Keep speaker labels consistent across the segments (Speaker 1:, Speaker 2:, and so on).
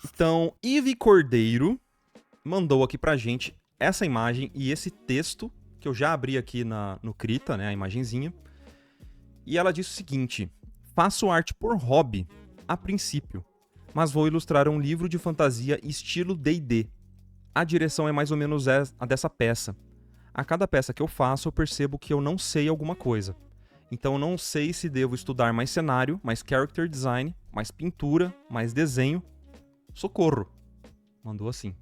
Speaker 1: Então, Ive Cordeiro mandou aqui pra gente essa imagem e esse texto, que eu já abri aqui no Krita, né, a imagenzinha. E ela diz o seguinte: faço arte por hobby, a princípio, mas vou ilustrar um livro de fantasia estilo D&D. A direção é mais ou menos a dessa peça. A cada peça que eu faço, eu percebo que eu não sei alguma coisa. Então eu não sei se devo estudar mais cenário, mais character design, mais pintura, mais desenho. Socorro. Mandou assim.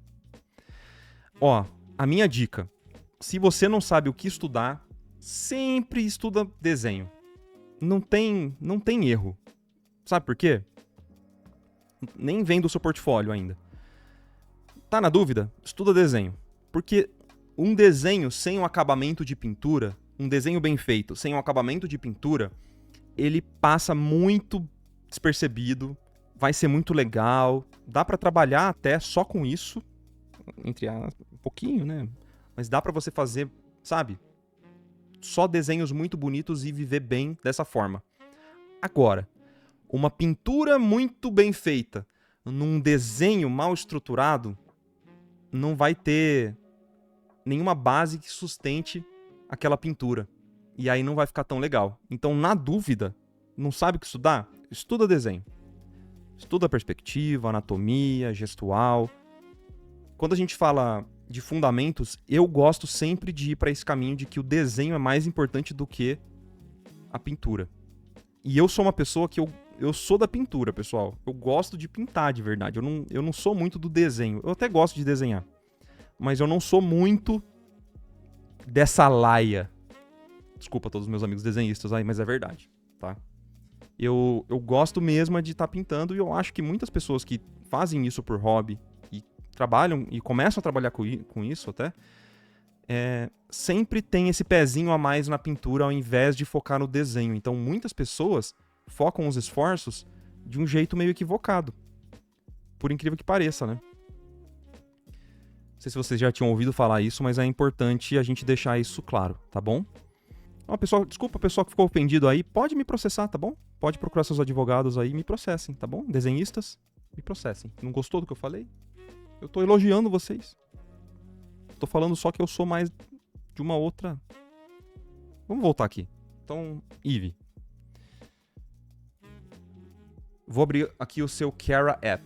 Speaker 1: Ó, a minha dica. Se você não sabe o que estudar, sempre estuda desenho. Não tem erro. Sabe por quê? Nem vem do seu portfólio ainda. Tá na dúvida? Estuda desenho. Porque um desenho sem um acabamento de pintura, um desenho bem feito sem um acabamento de pintura, ele passa muito despercebido, vai ser muito legal, dá pra trabalhar até só com isso, entre um pouquinho, né? Mas dá pra você fazer, sabe? Só desenhos muito bonitos e viver bem dessa forma. Agora, uma pintura muito bem feita num desenho mal estruturado não vai ter nenhuma base que sustente aquela pintura. E aí não vai ficar tão legal. Então, na dúvida, não sabe o que estudar? Estuda desenho. Estuda perspectiva, anatomia, gestual. Quando a gente fala de fundamentos, eu gosto sempre de ir para esse caminho de que o desenho é mais importante do que a pintura. E eu sou uma pessoa que eu sou da pintura, pessoal. Eu gosto de pintar de verdade. Eu não sou muito do desenho. Eu até gosto de desenhar. Mas eu não sou muito dessa laia. Desculpa a todos os meus amigos desenhistas aí, mas é verdade, tá? Eu gosto mesmo de estar pintando e eu acho que muitas pessoas que fazem isso por hobby e trabalham e começam a trabalhar com isso até, sempre tem esse pezinho a mais na pintura ao invés de focar no desenho. Então muitas pessoas focam os esforços de um jeito meio equivocado. Por incrível que pareça, né? Não sei se vocês já tinham ouvido falar isso, mas é importante a gente deixar isso claro, tá bom? Desculpa, pessoal que ficou ofendido aí, pode me processar, tá bom? Pode procurar seus advogados aí e me processem, tá bom? Desenhistas, me processem. Não gostou do que eu falei? Eu tô elogiando vocês. Tô falando só que eu sou mais de uma outra... Vamos voltar aqui. Então, Ive. Vou abrir aqui o seu Kara App.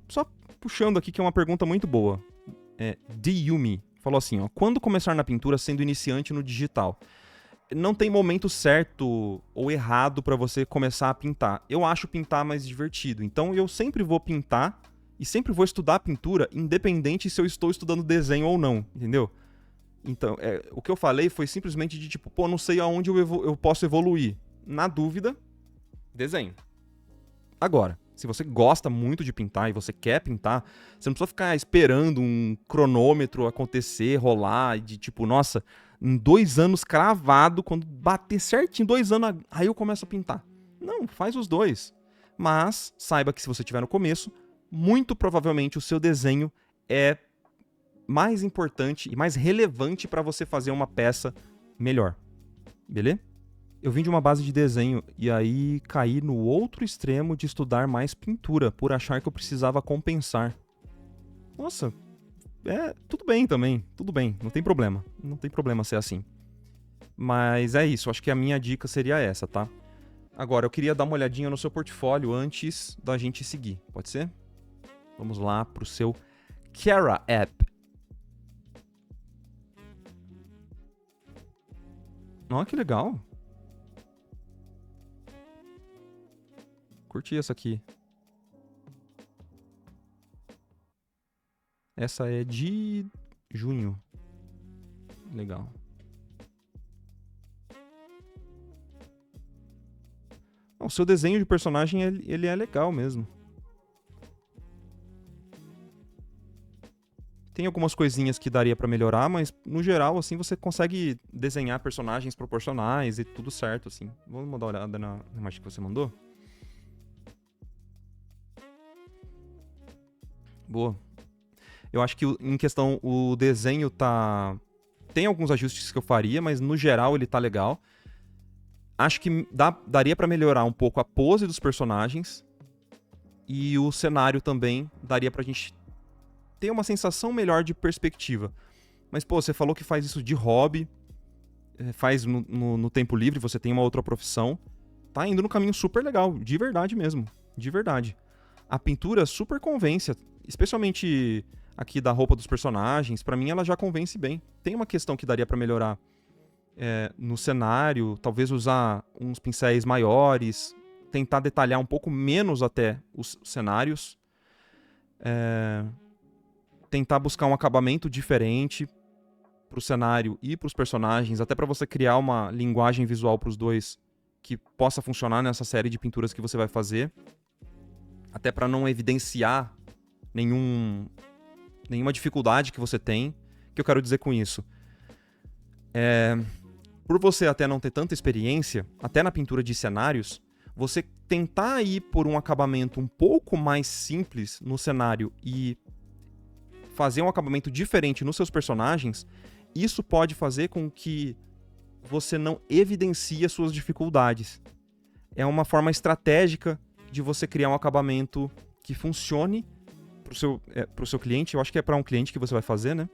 Speaker 1: Só puxando aqui que é uma pergunta muito boa. Yumi falou assim, ó. Quando começar na pintura sendo iniciante no digital? Não tem momento certo ou errado pra você começar a pintar. Eu acho pintar mais divertido. Então eu sempre vou pintar e sempre vou estudar pintura, independente se eu estou estudando desenho ou não, entendeu? Então, o que eu falei foi simplesmente de tipo, não sei aonde eu posso evoluir. Na dúvida, desenho. Agora, se você gosta muito de pintar e você quer pintar, você não precisa ficar esperando um cronômetro acontecer, rolar, de tipo, nossa, em 2 anos cravado, quando bater certinho, 2 anos, aí eu começo a pintar. Não, faz os dois. Mas saiba que se você estiver no começo, muito provavelmente o seu desenho é mais importante e mais relevante para você fazer uma peça melhor. Beleza? Eu vim de uma base de desenho e aí caí no outro extremo de estudar mais pintura, por achar que eu precisava compensar. Nossa, tudo bem também, tudo bem, não tem problema. Não tem problema ser assim. Mas é isso, acho que a minha dica seria essa, tá? Agora, eu queria dar uma olhadinha no seu portfólio antes da gente seguir, pode ser? Vamos lá pro seu Kara App. Ó, que legal. Curti essa aqui. Essa é de junho. Legal. O seu desenho de personagem, ele é legal mesmo. Tem algumas coisinhas que daria pra melhorar, mas no geral, assim, você consegue desenhar personagens proporcionais e tudo certo, assim. Vamos dar uma olhada na imagem que você mandou? Boa. Eu acho que em questão o desenho tá... Tem alguns ajustes que eu faria, mas no geral ele tá legal. Acho que daria pra melhorar um pouco a pose dos personagens. E o cenário também daria pra gente ter uma sensação melhor de perspectiva. Mas, pô, você falou que faz isso de hobby, faz no tempo livre, você tem uma outra profissão. Tá indo no caminho super legal, de verdade mesmo. De verdade. A pintura super convence, especialmente aqui da roupa dos personagens. Pra mim, ela já convence bem. Tem uma questão que daria pra melhorar no cenário, talvez usar uns pincéis maiores, tentar detalhar um pouco menos até os cenários. Tentar buscar um acabamento diferente pro cenário e pros personagens, até pra você criar uma linguagem visual pros dois que possa funcionar nessa série de pinturas que você vai fazer. Até pra não evidenciar nenhuma dificuldade que você tem. O que eu quero dizer com isso? Por você até não ter tanta experiência, até na pintura de cenários, você tentar ir por um acabamento um pouco mais simples no cenário e fazer um acabamento diferente nos seus personagens, isso pode fazer com que você não evidencie as suas dificuldades. É uma forma estratégica de você criar um acabamento que funcione pro seu cliente. Eu acho que é para um cliente que você vai fazer, né?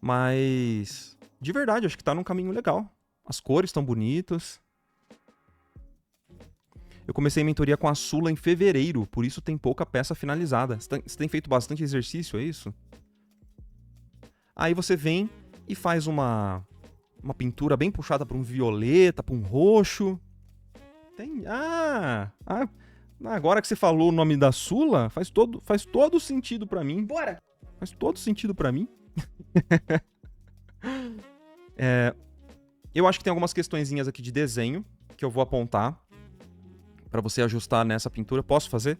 Speaker 1: Mas, de verdade, acho que tá num caminho legal. As cores estão bonitas. Eu comecei a mentoria com a Sula em fevereiro, por isso tem pouca peça finalizada. Você tem feito bastante exercício, é isso? Aí você vem e faz uma pintura bem puxada para um violeta, para um roxo. Agora que você falou o nome da Sula, faz todo sentido para mim.
Speaker 2: Bora!
Speaker 1: Faz todo sentido para mim. Eu acho que tem algumas questõezinhas aqui de desenho que eu vou apontar para você ajustar nessa pintura. Posso fazer?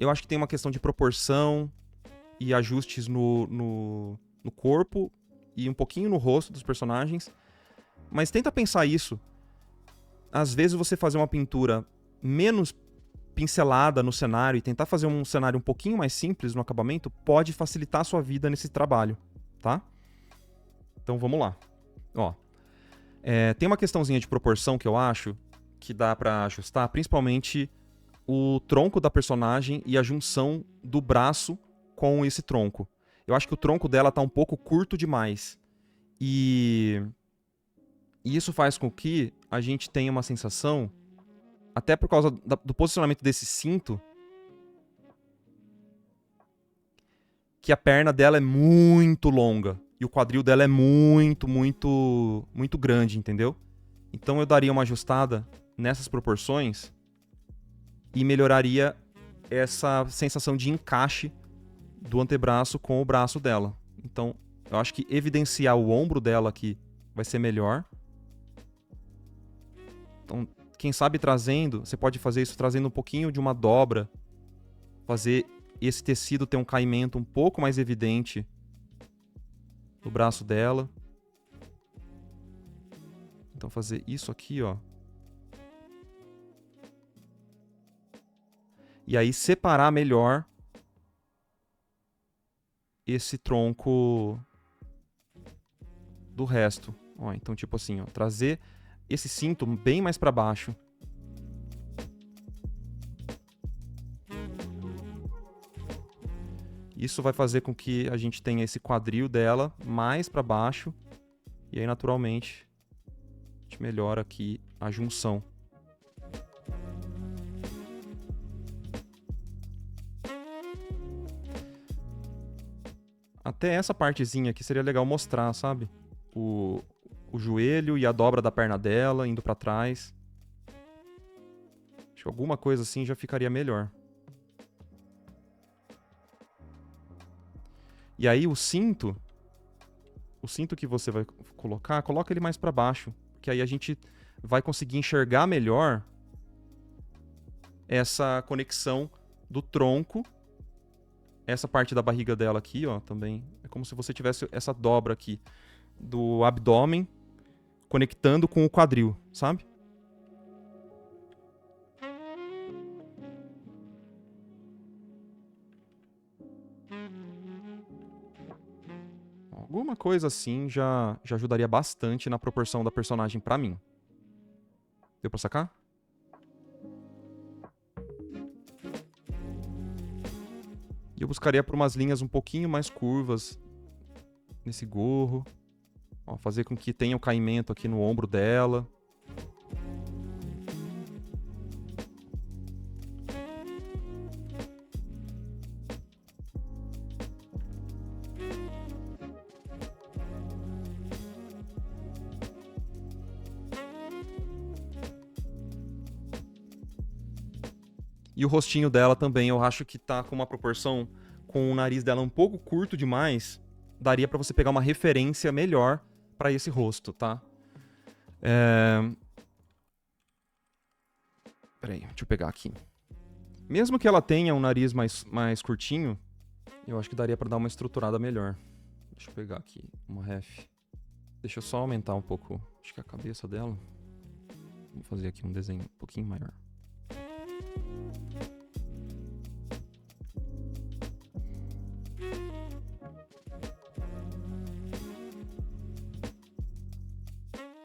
Speaker 1: Eu acho que tem uma questão de proporção e ajustes no corpo e um pouquinho no rosto dos personagens. Mas tenta pensar isso. Às vezes você fazer uma pintura menos pincelada no cenário e tentar fazer um cenário um pouquinho mais simples no acabamento pode facilitar a sua vida nesse trabalho, tá? Então vamos lá. Ó, tem uma questãozinha de proporção que eu acho que dá pra ajustar, principalmente o tronco da personagem e a junção do braço com esse tronco. Eu acho que o tronco dela tá um pouco curto demais. E isso faz com que a gente tenha uma sensação, até por causa do posicionamento desse cinto, que a perna dela é muito longa e o quadril dela é muito, muito, muito grande, entendeu? Então eu daria uma ajustada nessas proporções e melhoraria essa sensação de encaixe do antebraço com o braço dela. Então, eu acho que evidenciar o ombro dela aqui vai ser melhor. Então, quem sabe você pode fazer isso trazendo um pouquinho de uma dobra, fazer esse tecido ter um caimento um pouco mais evidente no braço dela. Então, fazer isso aqui, ó. E aí separar melhor esse tronco do resto. Ó, então, tipo assim, ó, trazer esse cinto bem mais para baixo. Isso vai fazer com que a gente tenha esse quadril dela mais para baixo. E aí, naturalmente, a gente melhora aqui a junção. Até essa partezinha aqui seria legal mostrar, sabe? O joelho e a dobra da perna dela indo pra trás. Acho que alguma coisa assim já ficaria melhor. E aí o cinto que você vai colocar, coloca ele mais pra baixo, porque aí a gente vai conseguir enxergar melhor essa conexão do tronco. Essa parte da barriga dela aqui, ó, também é como se você tivesse essa dobra aqui do abdômen conectando com o quadril, sabe? Alguma coisa assim já ajudaria bastante na proporção da personagem pra mim. Deu pra sacar? E eu buscaria por umas linhas um pouquinho mais curvas nesse gorro. Ó, fazer com que tenha um caimento aqui no ombro dela. E o rostinho dela também, eu acho que tá com uma proporção com o nariz dela um pouco curto demais. Daria pra você pegar uma referência melhor pra esse rosto, tá? Peraí, deixa eu pegar aqui. Mesmo que ela tenha um nariz mais curtinho, eu acho que daria pra dar uma estruturada melhor. Deixa eu pegar aqui uma ref. Deixa eu só aumentar um pouco, acho que a cabeça dela. Vou fazer aqui um desenho um pouquinho maior.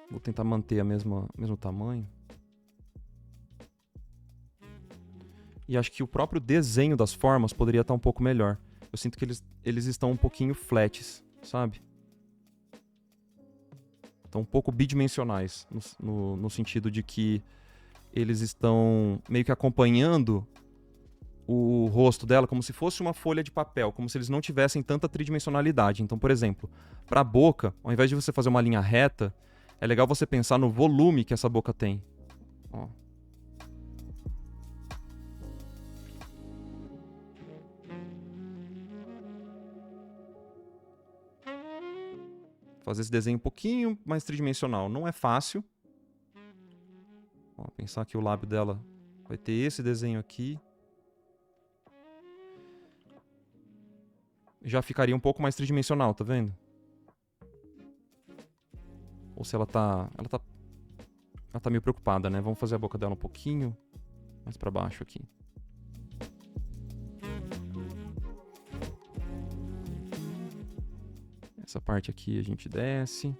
Speaker 1: Vou tentar manter mesmo tamanho. E acho que o próprio desenho das formas poderia estar um pouco melhor. Eu sinto que eles estão um pouquinho flats, sabe? Estão um pouco bidimensionais, no sentido de que eles estão meio que acompanhando o rosto dela como se fosse uma folha de papel, como se eles não tivessem tanta tridimensionalidade. Então, por exemplo, para a boca, ao invés de você fazer uma linha reta, é legal você pensar no volume que essa boca tem. Ó. Fazer esse desenho um pouquinho mais tridimensional. Não é fácil. Ó, pensar que o lábio dela vai ter esse desenho aqui. Já ficaria um pouco mais tridimensional, tá vendo? Ou se ela tá meio preocupada, né? Vamos fazer a boca dela um pouquinho mais pra baixo aqui. Essa parte aqui a gente desce.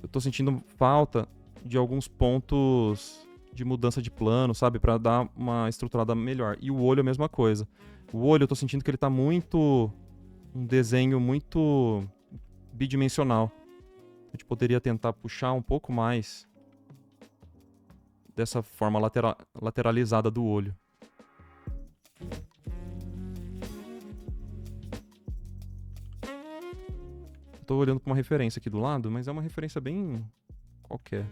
Speaker 1: Eu tô sentindo falta de alguns pontos de mudança de plano, sabe? Pra dar uma estruturada melhor. E o olho é a mesma coisa. O olho eu tô sentindo que ele tá muito... um desenho muito bidimensional. A gente poderia tentar puxar um pouco mais dessa forma lateralizada do olho. Tô olhando pra uma referência aqui do lado, mas é uma referência bem qualquer.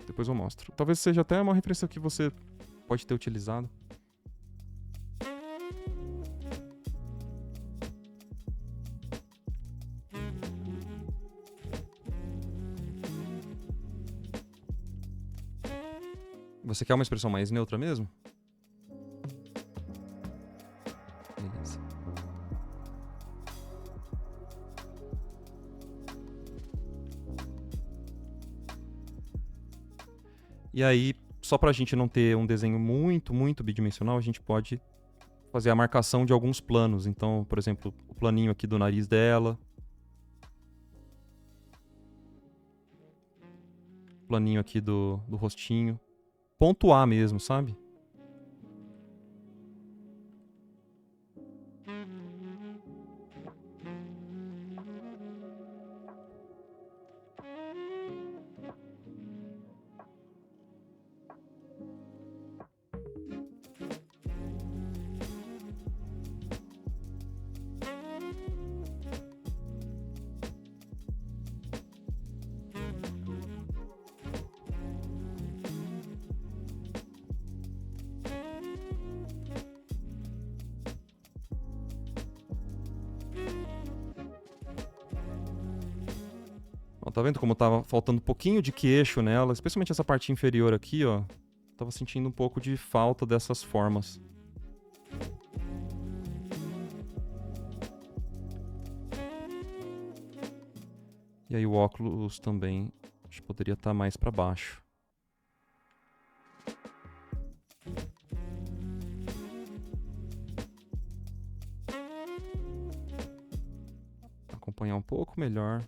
Speaker 1: Depois eu mostro. Talvez seja até uma referência que você pode ter utilizado. Você quer uma expressão mais neutra mesmo? Beleza. E aí, só pra gente não ter um desenho muito, muito bidimensional, a gente pode fazer a marcação de alguns planos. Então, por exemplo, o planinho aqui do nariz dela. Planinho aqui do rostinho. Pontuar mesmo, sabe? Ó, tá vendo como tava faltando um pouquinho de queixo nela? Especialmente essa parte inferior aqui, ó. Tava sentindo um pouco de falta dessas formas. E aí o óculos também acho que poderia estar mais pra baixo. acompanhar um pouco melhor.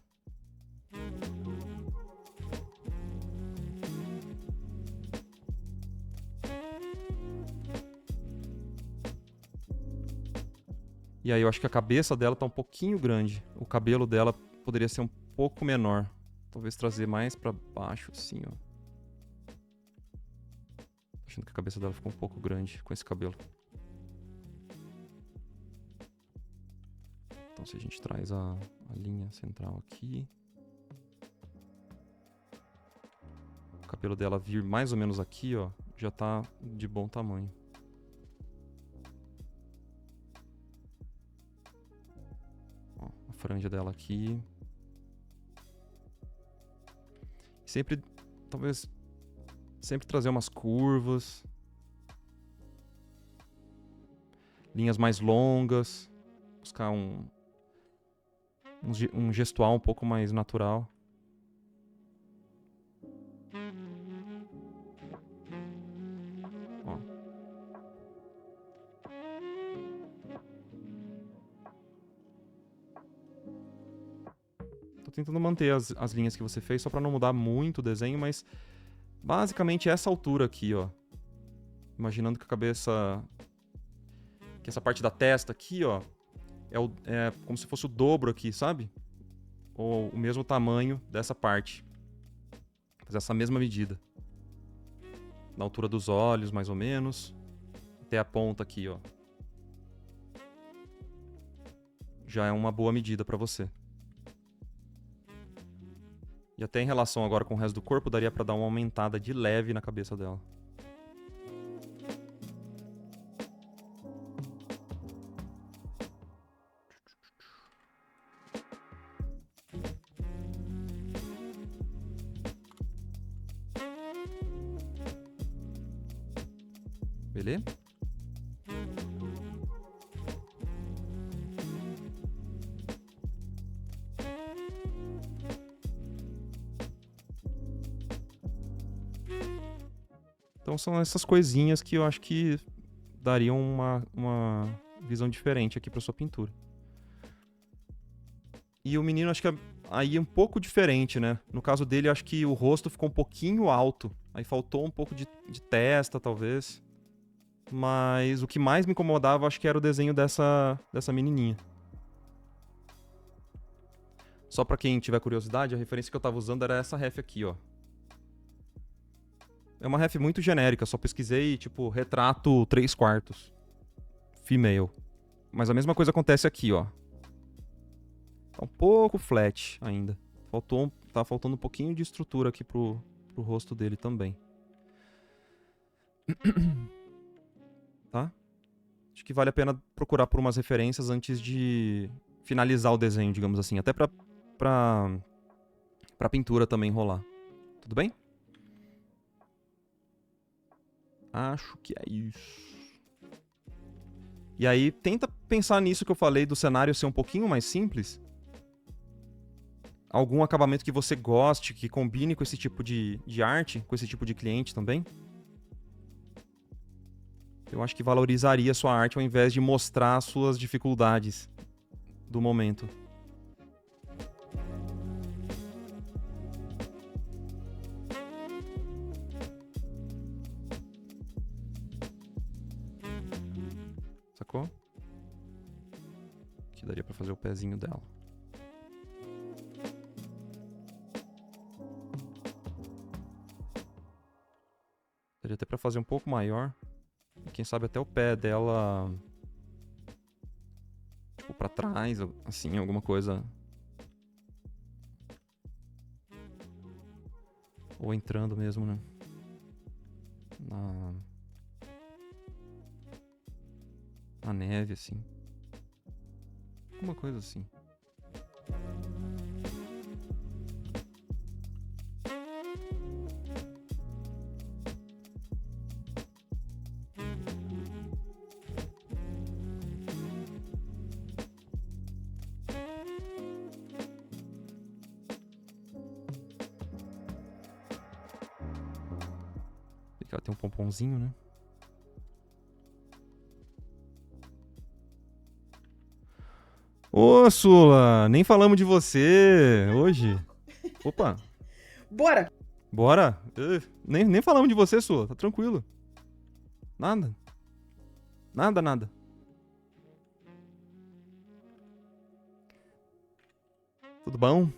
Speaker 1: E aí eu acho que a cabeça dela tá um pouquinho grande. O cabelo dela poderia ser um pouco menor. Talvez trazer mais pra baixo, assim, ó. Tô achando que a cabeça dela ficou um pouco grande com esse cabelo. Então se a gente traz a linha central aqui. O cabelo dela vir mais ou menos aqui, ó. Já tá de bom tamanho. Ó, a franja dela aqui. Sempre, talvez, sempre trazer umas curvas. Linhas mais longas. Buscar um gestual um pouco mais natural. Ó. Tô tentando manter as linhas que você fez só pra não mudar muito o desenho, mas basicamente essa altura aqui, ó. Imaginando que a cabeça... Que essa parte da testa aqui, ó, é como se fosse o dobro aqui, sabe? Ou o mesmo tamanho dessa parte. Fazer essa mesma medida. Na altura dos olhos, mais ou menos. Até a ponta aqui, ó. Já é uma boa medida pra você. E até em relação agora com o resto do corpo, daria pra dar uma aumentada de leve na cabeça dela. Beleza? Então são essas coisinhas que eu acho que dariam uma visão diferente aqui pra sua pintura. E o menino, acho que aí é um pouco diferente, né? No caso dele, acho que o rosto ficou um pouquinho alto. Aí faltou um pouco de testa, talvez. Mas o que mais me incomodava, acho que era o desenho dessa menininha. Só pra quem tiver curiosidade, a referência que eu tava usando era essa ref aqui, ó. É uma ref muito genérica, só pesquisei, tipo, retrato 3/4. Female. Mas a mesma coisa acontece aqui, ó. Tá um pouco flat ainda. Tá faltando um pouquinho de estrutura aqui pro rosto dele também. Tá? Acho que vale a pena procurar por umas referências antes de finalizar o desenho, digamos assim. Até pra pintura também rolar. Tudo bem? Acho que é isso. E aí, tenta pensar nisso que eu falei do cenário ser um pouquinho mais simples. Algum acabamento que você goste, que combine com esse tipo de arte, com esse tipo de cliente também. Eu acho que valorizaria a sua arte ao invés de mostrar as suas dificuldades do momento. Sacou? Aqui daria pra fazer o pezinho dela. Daria até pra fazer um pouco maior. E quem sabe até o pé dela... Tipo, pra trás, assim, alguma coisa... Ou entrando mesmo, né? Na neve, assim. Alguma coisa assim. Ela tem um pomponzinho, né? Ô, Sula, nem falamos de você hoje. Opa,
Speaker 2: Bora!
Speaker 1: bora. Nem falamos de você, Sula, tá tranquilo. Nada, nada. Tudo bom?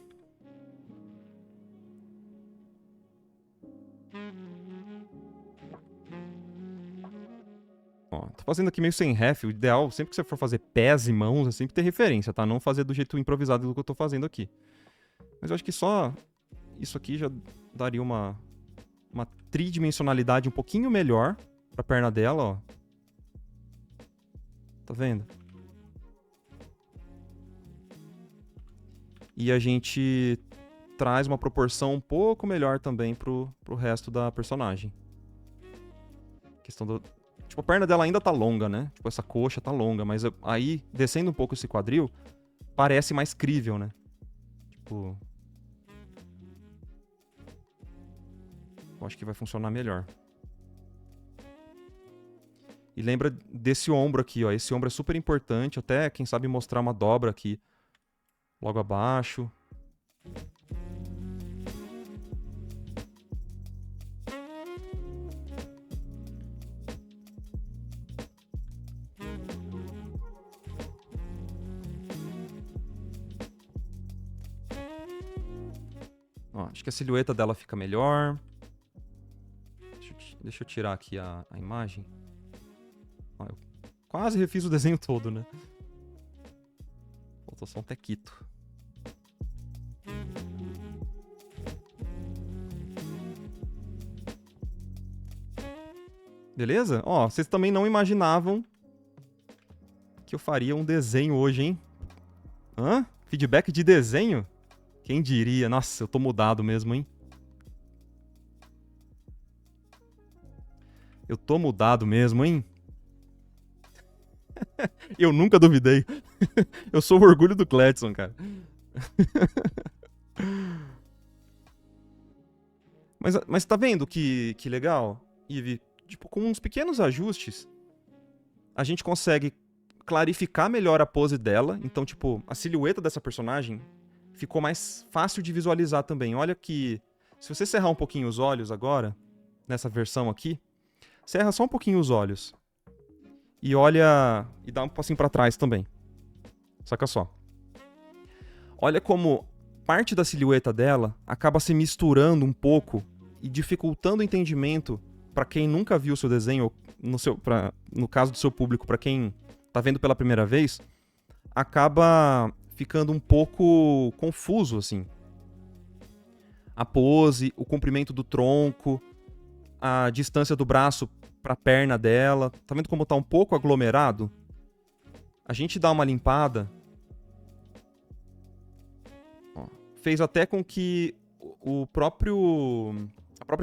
Speaker 1: Ó, tô fazendo aqui meio sem ref. O ideal, sempre que você for fazer pés e mãos, é sempre ter referência, tá? Não fazer do jeito improvisado do que eu tô fazendo aqui. Mas eu acho que só isso aqui já daria uma tridimensionalidade um pouquinho melhor pra perna dela, ó. Tá vendo? E a gente traz uma proporção um pouco melhor também pro resto da personagem. Questão do... Tipo, a perna dela ainda tá longa, né? Tipo, essa coxa tá longa, mas aí, descendo um pouco esse quadril, parece mais crível, né? Tipo... Eu acho que vai funcionar melhor. E lembra desse ombro aqui, ó. Esse ombro é super importante, até, quem sabe, mostrar uma dobra aqui logo abaixo. Ó, acho que a silhueta dela fica melhor. Deixa eu tirar aqui a imagem. Ó, eu quase refiz o desenho todo, né? Faltou só um tequito. Beleza? Ó, vocês também não imaginavam que eu faria um desenho hoje, hein? Hã? Feedback de desenho? Quem diria? Nossa, eu tô mudado mesmo, hein? Eu tô mudado mesmo, hein? Eu nunca duvidei. Eu sou o orgulho do Cledson, cara. Mas tá vendo que legal, Ivy? Tipo, com uns pequenos ajustes, a gente consegue clarificar melhor a pose dela. Então, tipo, a silhueta dessa personagem ficou mais fácil de visualizar também. Olha que, se você cerrar um pouquinho os olhos agora, nessa versão aqui, cerra só um pouquinho os olhos. E olha, e dá um passinho pra trás também. Saca só. Olha como parte da silhueta dela acaba se misturando um pouco e dificultando o entendimento pra quem nunca viu o seu desenho, no caso do seu público, pra quem tá vendo pela primeira vez, acaba ficando um pouco confuso, assim. A pose, o comprimento do tronco, a distância do braço pra perna dela. Tá vendo como tá um pouco aglomerado? A gente dá uma limpada. Ó, fez até com que a própria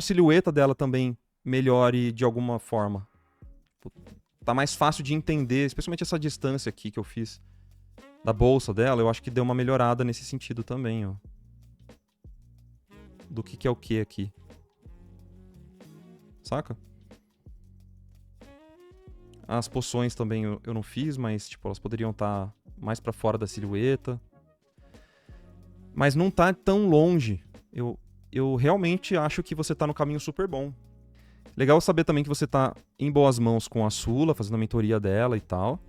Speaker 1: silhueta dela também melhore de alguma forma. Tá mais fácil de entender, especialmente essa distância aqui que eu fiz da bolsa dela, eu acho que deu uma melhorada nesse sentido também, ó. Do que é o que aqui. Saca? As poções também eu não fiz, mas tipo, elas poderiam estar mais pra fora da silhueta. Mas não tá tão longe. Eu realmente acho que você tá no caminho super bom. Legal saber também que você tá em boas mãos com a Sula, fazendo a mentoria dela e tal.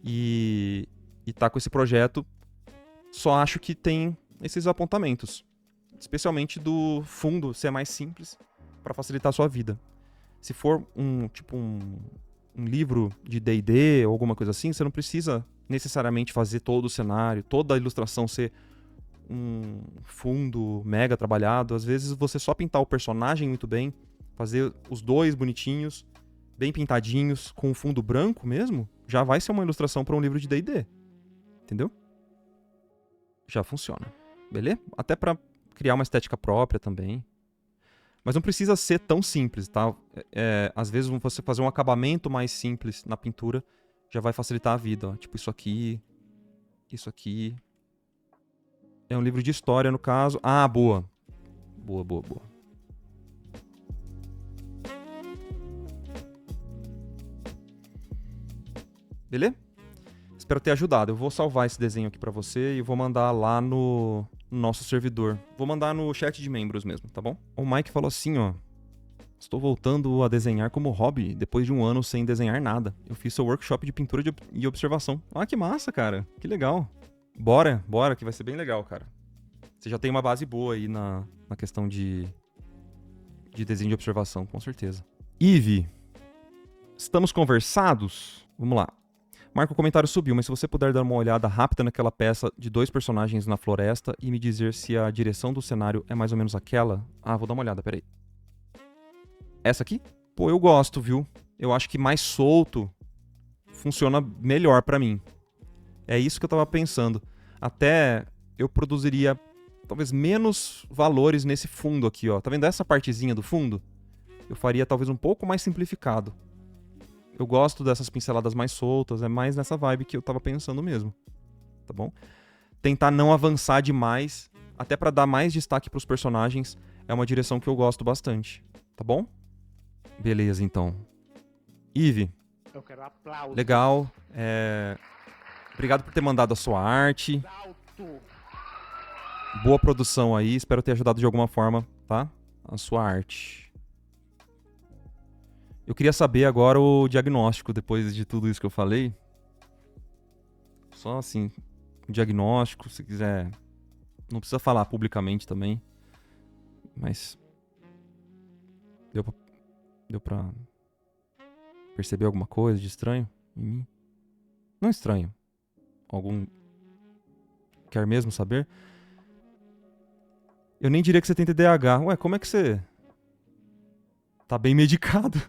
Speaker 1: E tá com esse projeto. Só acho que tem esses apontamentos. Especialmente do fundo ser mais simples para facilitar a sua vida. Se for um livro de D&D ou alguma coisa assim, você não precisa necessariamente fazer todo o cenário, toda a ilustração ser um fundo mega trabalhado. Às vezes você só pintar o personagem muito bem, fazer os dois bonitinhos, bem pintadinhos, com um fundo branco mesmo, já vai ser uma ilustração para um livro de D&D. Entendeu? Já funciona. Beleza? Até para criar uma estética própria também. Mas não precisa ser tão simples, tá? Às vezes você fazer um acabamento mais simples na pintura já vai facilitar a vida. Ó. Tipo isso aqui, isso aqui. É um livro de história, no caso. Ah, boa. Boa. Beleza? Espero ter ajudado. Eu vou salvar esse desenho aqui pra você e vou mandar lá no nosso servidor. Vou mandar no chat de membros mesmo, tá bom? O Mike falou assim, ó. Estou voltando a desenhar como hobby, depois de um ano sem desenhar nada. Eu fiz seu workshop de pintura e observação. Ah, que massa, cara. Que legal. Bora, que vai ser bem legal, cara. Você já tem uma base boa aí na questão de desenho de observação, com certeza. Eve, estamos conversados? Vamos lá. Marco, o comentário subiu, mas se você puder dar uma olhada rápida naquela peça de 2 personagens na floresta e me dizer se a direção do cenário é mais ou menos aquela... Ah, vou dar uma olhada, peraí. Essa aqui? Pô, eu gosto, viu? Eu acho que mais solto funciona melhor pra mim. É isso que eu tava pensando. Até eu produziria talvez menos valores nesse fundo aqui, ó. Tá vendo essa partezinha do fundo? Eu faria talvez um pouco mais simplificado. Eu gosto dessas pinceladas mais soltas, é mais nessa vibe que eu tava pensando mesmo. Tá bom? Tentar não avançar demais, até pra dar mais destaque pros personagens, é uma direção que eu gosto bastante. Tá bom? Beleza, então. Eve.
Speaker 2: Eu quero aplausos.
Speaker 1: Legal. Obrigado por ter mandado a sua arte. Boa produção aí. Espero ter ajudado de alguma forma, tá? A sua arte. Eu queria saber agora o diagnóstico, depois de tudo isso que eu falei. Só assim, o diagnóstico, se quiser. Não precisa falar publicamente também. Mas... Deu pra perceber alguma coisa de estranho em mim? Não estranho. Algum... Quer mesmo saber? Eu nem diria que você tem TDAH. Ué, como é que você... Tá bem medicado.